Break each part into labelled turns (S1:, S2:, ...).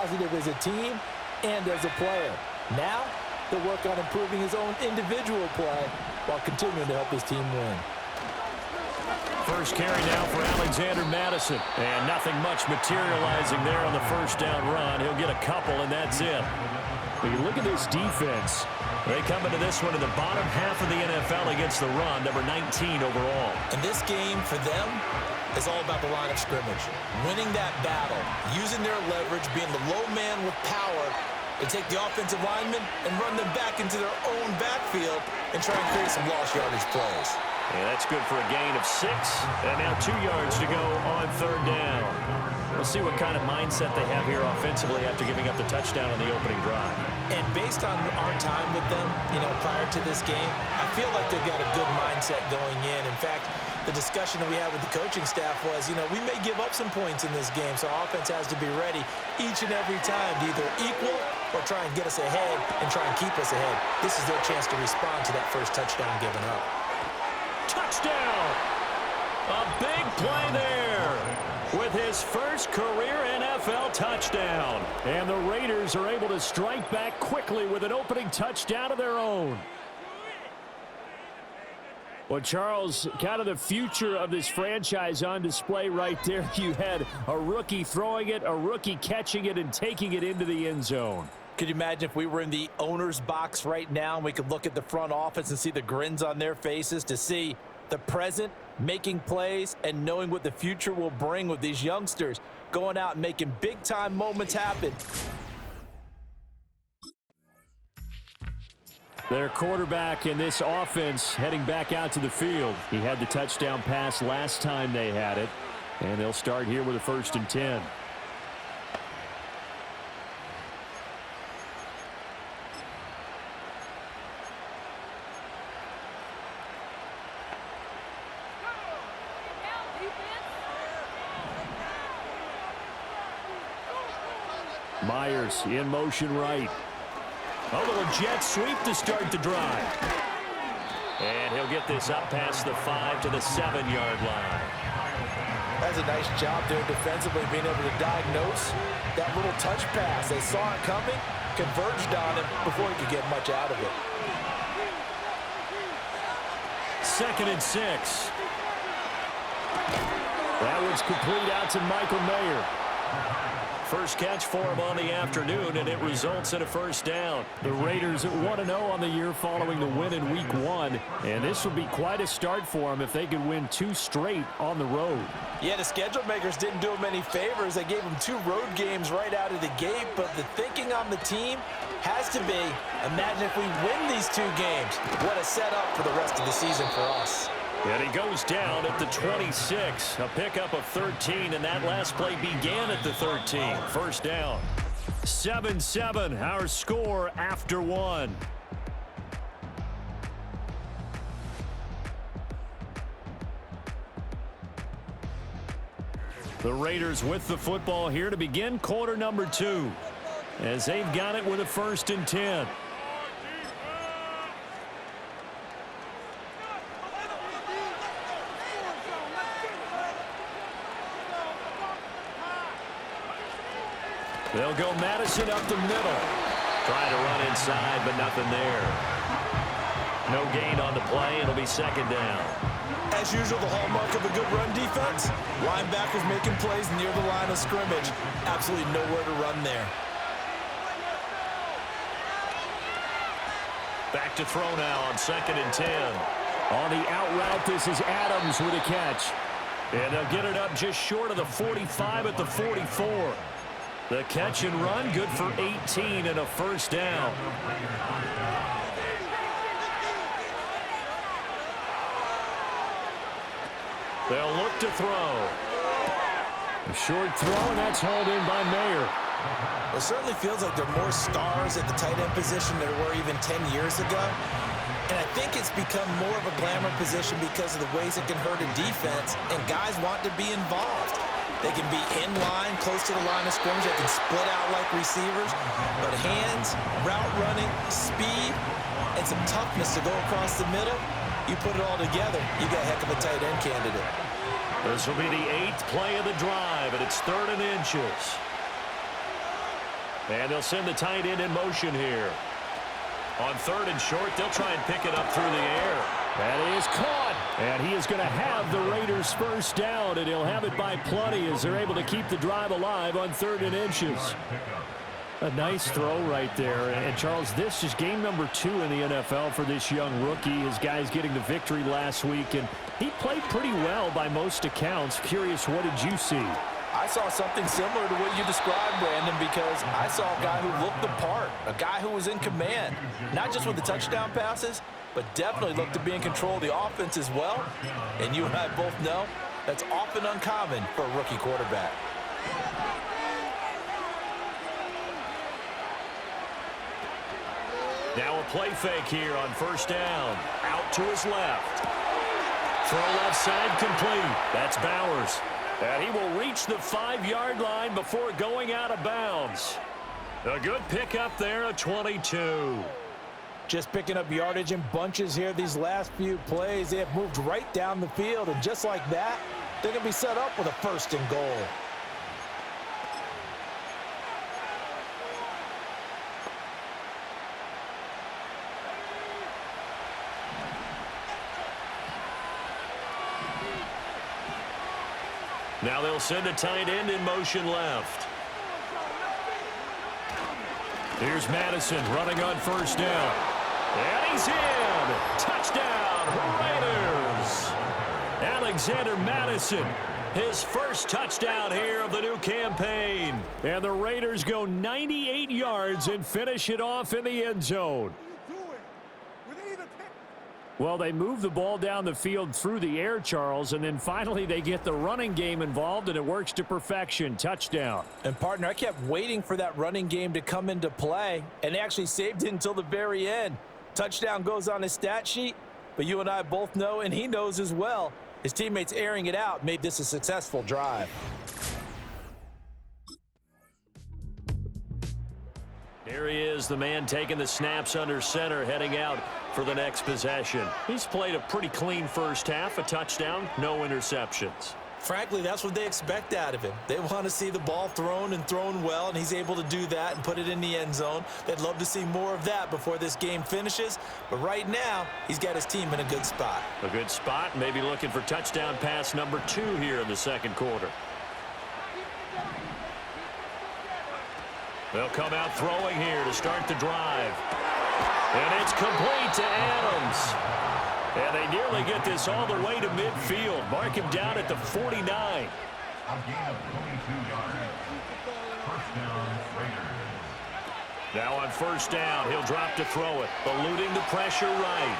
S1: positive as a team and as a player. Now, they'll work on improving his own individual play while continuing to help his team win.
S2: First carry now for Alexander Madison. And nothing much materializing there on the first down run. He'll get a couple, and that's it. When you look at this defense, they come into this one in the bottom half of the NFL against the run, number 19 overall.
S1: And this game for them is all about the line of scrimmage. Winning that battle, using their leverage, being the low man with power, to take the offensive linemen and run them back into their own backfield and try and create some lost yardage plays.
S2: Yeah, that's good for a gain of 6. And now 2 yards to go on third down. We'll see what kind of mindset they have here offensively after giving up the touchdown on the opening drive.
S1: And based on our time with them, prior to this game, I feel like they've got a good mindset going in. In fact, the discussion that we had with the coaching staff was, we may give up some points in this game, so our offense has to be ready each and every time to either equal or try and get us ahead and try and keep us ahead. This is their chance to respond to that first touchdown given up.
S2: Touchdown! A big play there with his first career NFL touchdown. And the Raiders are able to strike back quickly with an opening touchdown of their own. Well, Charles, kind of the future of this franchise on display right there. You had a rookie throwing it, a rookie catching it, and taking it into the end zone.
S1: Could you imagine if we were in the owner's box right now and we could look at the front office and see the grins on their faces, to see the present making plays and knowing what the future will bring with these youngsters going out and making big-time moments happen.
S2: Their quarterback in this offense heading back out to the field. He had the touchdown pass last time they had it, and they'll start here with a 1st and 10. Myers in motion right. A little jet sweep to start the drive. And he'll get this up past the 5 to the 7-yard line.
S1: That's a nice job there defensively, being able to diagnose that little touch pass. They saw it coming, converged on him before he could get much out of it.
S2: 2nd and 6. That one's complete out to Michael Mayer. First catch for him on the afternoon, and it results in a 1st down. The Raiders at 1-0 on the year following the win in Week 1, and this will be quite a start for them if they could win 2 straight on the road.
S1: Yeah, the schedule makers didn't do them any favors. They gave them 2 road games right out of the gate, but the thinking on the team has to be, imagine if we win these 2 games. What a setup for the rest of the season for us.
S2: And he goes down at the 26. A pickup of 13, and that last play began at the 13. 1st down. 7-7, our score after 1. The Raiders with the football here to begin quarter number 2, as they've got it with a 1st and 10. They'll go Madison up the middle. Trying to run inside, but nothing there. No gain on the play. It'll be 2nd down.
S1: As usual, the hallmark of a good run defense, linebackers making plays near the line of scrimmage. Absolutely nowhere to run there.
S2: Back to throw now on 2nd and 10. On the out route, this is Adams with a catch. And they'll get it up just short of the 45 at the 44. The catch and run, good for 18 and a 1st down. They'll look to throw. A short throw, and that's hauled in by Mayer.
S1: It certainly feels like there are more stars at the tight end position than there were even 10 years ago. And I think it's become more of a glamour position because of the ways it can hurt a defense, and guys want to be involved. They can be in line, close to the line of scrimmage. They can split out like receivers. But hands, route running, speed, and some toughness to go across the middle, you put it all together, you got a heck of a tight end candidate.
S2: This will be the 8th play of the drive, and it's 3rd and inches. And they'll send the tight end in motion here. On 3rd and short, they'll try and pick it up through the air. That is caught. And he is going to have the Raiders first down, and he'll have it by plenty as they're able to keep the drive alive on 3rd and inches. A nice throw right there. And, Charles, this is game number 2 in the NFL for this young rookie. His guys getting the victory last week, and he played pretty well by most accounts. Curious, what did you see?
S1: I saw something similar to what you described, Brandon, because I saw a guy who looked the part, a guy who was in command, not just with the touchdown passes, but definitely looked to be in control of the offense as well. And you and I both know that's often uncommon for a rookie quarterback.
S2: Now a play fake here on 1st down. Out to his left. Throw left side complete. That's Bowers. And he will reach the 5-yard line before going out of bounds. A good pickup there, a 22.
S1: Just picking up yardage in bunches here these last few plays. They have moved right down the field, and just like that, they're going to be set up with a 1st and goal.
S2: Now they'll send a tight end in motion left. Here's Madison running on 1st down. And he's in. Touchdown, Raiders. Alexander Madison, his first touchdown here of the new campaign. And the Raiders go 98 yards and finish it off in the end zone. Well, they move the ball down the field through the air, Charles, and then finally they get the running game involved, and it works to perfection. Touchdown.
S1: And, partner, I kept waiting for that running game to come into play, and they actually saved it until the very end. Touchdown goes on his stat sheet, but you and I both know, and he knows as well, his teammates airing it out made this a successful drive.
S2: Here he is, the man taking the snaps under center, heading out for the next possession. He's played a pretty clean first half, a touchdown, no interceptions.
S1: Frankly, that's what they expect out of him. They want to see the ball thrown and thrown well, and he's able to do that and put it in the end zone. They'd love to see more of that before this game finishes, but right now, he's got his team in a good spot.
S2: A good spot, maybe looking for touchdown pass number 2 here in the 2nd quarter. They'll come out throwing here to start the drive. And it's complete to Adams. And they nearly get this all the way to midfield. Mark him down at the 49.
S3: A gain of 22 yards. 1st down, Raiders.
S2: Now on 1st down, he'll drop to throw it. Eluding the pressure right.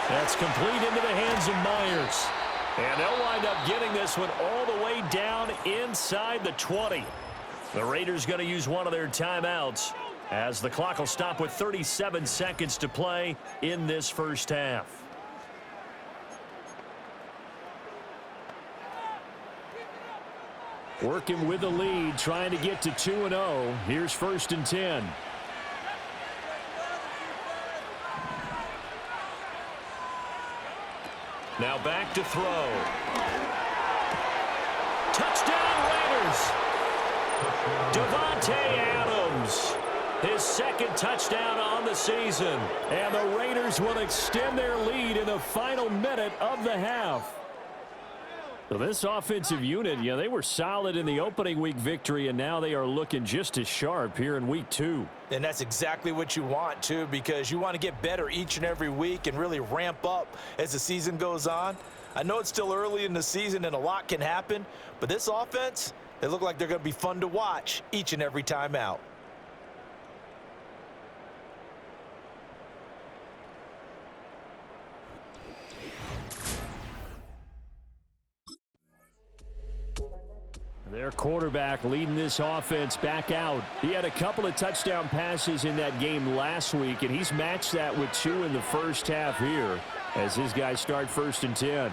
S2: That's complete into the hands of Myers. And they'll wind up getting this one all the way down inside the 20. The Raiders going to use one of their timeouts as the clock will stop with 37 seconds to play in this first half. Working with the lead, trying to get to 2-0. Here's 1st and 10. Now back to throw. Touchdown Raiders! Davante Adams, his 2nd touchdown on the season. And the Raiders will extend their lead in the final minute of the half. So this offensive unit, they were solid in the opening week victory, and now they are looking just as sharp here in week 2.
S1: And that's exactly what you want, too, because you want to get better each and every week and really ramp up as the season goes on. I know it's still early in the season and a lot can happen, but this offense, they look like they're going to be fun to watch each and every time out.
S2: Their quarterback leading this offense back out. He had a couple of touchdown passes in that game last week, and he's matched that with 2 in the first half here as his guys start 1st and 10.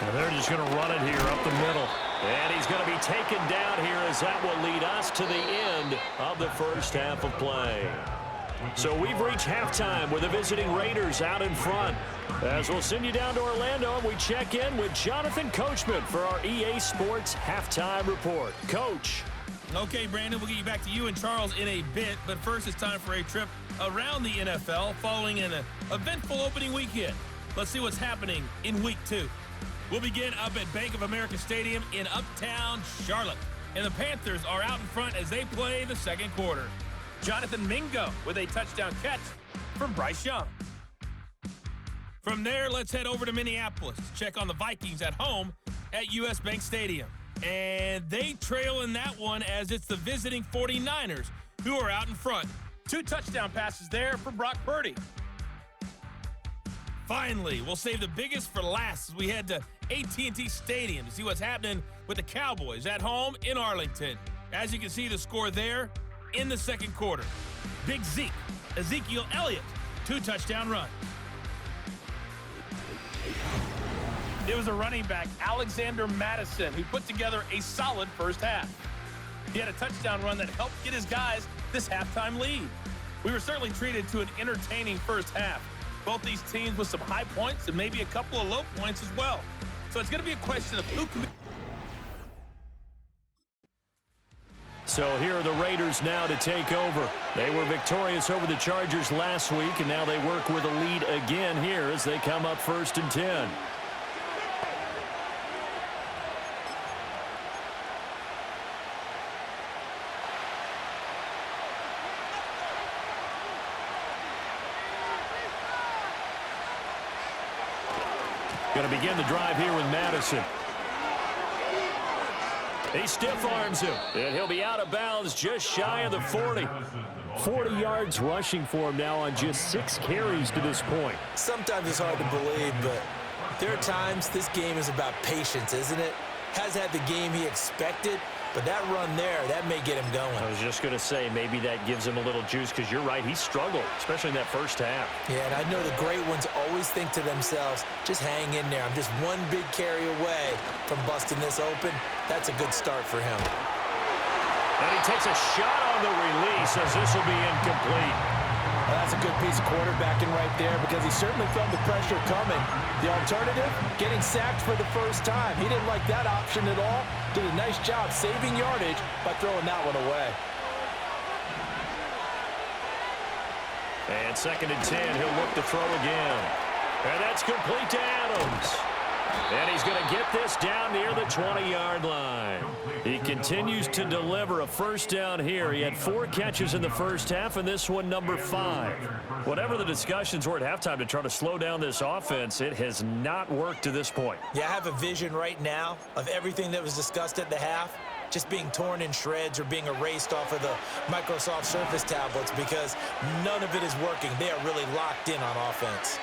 S2: And they're just going to run it here up the middle. And he's going to be taken down here as that will lead us to the end of the first half of play. So we've reached halftime with the visiting Raiders out in front. As we'll send you down to Orlando, and we check in with Jonathan Coachman for our EA Sports Halftime Report. Coach.
S4: Okay, Brandon, we'll get you back to you and Charles in a bit, but first it's time for a trip around the NFL following an eventful opening weekend. Let's see what's happening in Week 2. We'll begin up at Bank of America Stadium in Uptown Charlotte, and the Panthers are out in front as they play the second quarter. Jonathan Mingo with a touchdown catch from Bryce Young. From there, let's head over to Minneapolis to check on the Vikings at home at US Bank Stadium. And they trail in that one as it's the visiting 49ers who are out in front. 2 touchdown passes there for Brock Purdy. Finally, we'll save the biggest for last as we head to AT&T Stadium to see what's happening with the Cowboys at home in Arlington. As you can see the score there in the second quarter. Big Zeke, Ezekiel Elliott, 2 touchdown runs. It was a running back, Alexander Madison, who put together a solid first half. He had a touchdown run that helped get his guys this halftime lead. We were certainly treated to an entertaining first half. Both these teams with some high points and maybe a couple of low points as well. So it's going to be a question of who can be.
S2: So here are the Raiders now to take over. They were victorious over the Chargers last week, and now they work with a lead again here as they come up 1st and 10. Going to begin the drive here with Madison. He stiff arms him, and he'll be out of bounds just shy of the 40. 40 yards rushing for him now on just 6 carries to this point.
S1: Sometimes it's hard to believe, but there are times this game is about patience, isn't it? Has had the game he expected, but that run there, that may get him going.
S2: I was just going to say, maybe that gives him a little juice, because you're right, he struggled, especially in that first half.
S1: Yeah, and I know the great ones always think to themselves, just hang in there. I'm just one big carry away from busting this open. That's a good start for him.
S2: And he takes a shot on the release as this will be incomplete.
S1: Well, that's a good piece of quarterbacking right there because he certainly felt the pressure coming. The alternative, getting sacked for the first time. He didn't like that option at all. Did a nice job saving yardage by throwing that one away.
S2: And 2nd and 10, he'll look to throw again. And that's complete to Adams. And he's going to get this down near the 20-yard line. He continues to deliver a first down here. He had 4 catches in the first half, and this one number 5. Whatever the discussions were at halftime to try to slow down this offense, it has not worked to this point.
S1: Yeah, I have a vision right now of everything that was discussed at the half just being torn in shreds or being erased off of the Microsoft Surface tablets because none of it is working. They are really locked in on offense.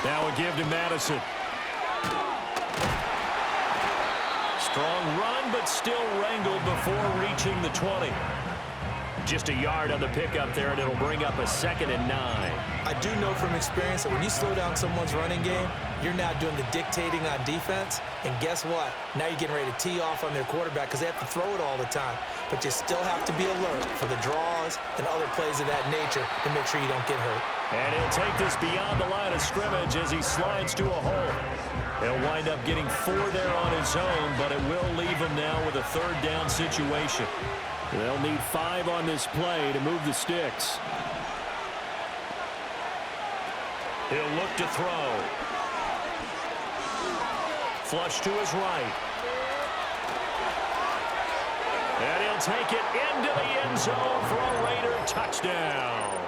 S2: Now a give to Madison. Strong run, but still wrangled before reaching the 20. Just a yard on the pickup there, and it'll bring up a 2nd and 9.
S1: I do know from experience that when you slow down someone's running game, you're now doing the dictating on defense. And guess what? Now you're getting ready to tee off on their quarterback because they have to throw it all the time. But you still have to be alert for the draws and other plays of that nature to make sure you don't get hurt.
S2: And he'll take this beyond the line of scrimmage as he slides to a hole. He'll wind up getting 4 there on his own, but it will leave him now with a 3rd down situation. They'll need 5 on this play to move the sticks. He'll look to throw. Flush to his right. And he'll take it into the end zone for a Raider touchdown.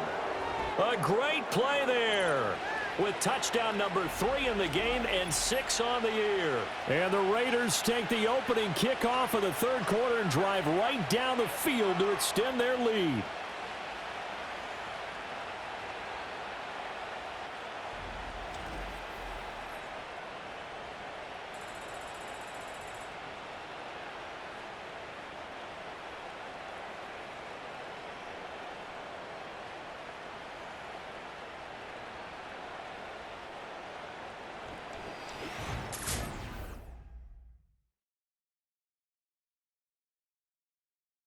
S2: A great play there with touchdown number 3 in the game and 6 on the year. And the Raiders take the opening kickoff of the 3rd quarter and drive right down the field to extend their lead.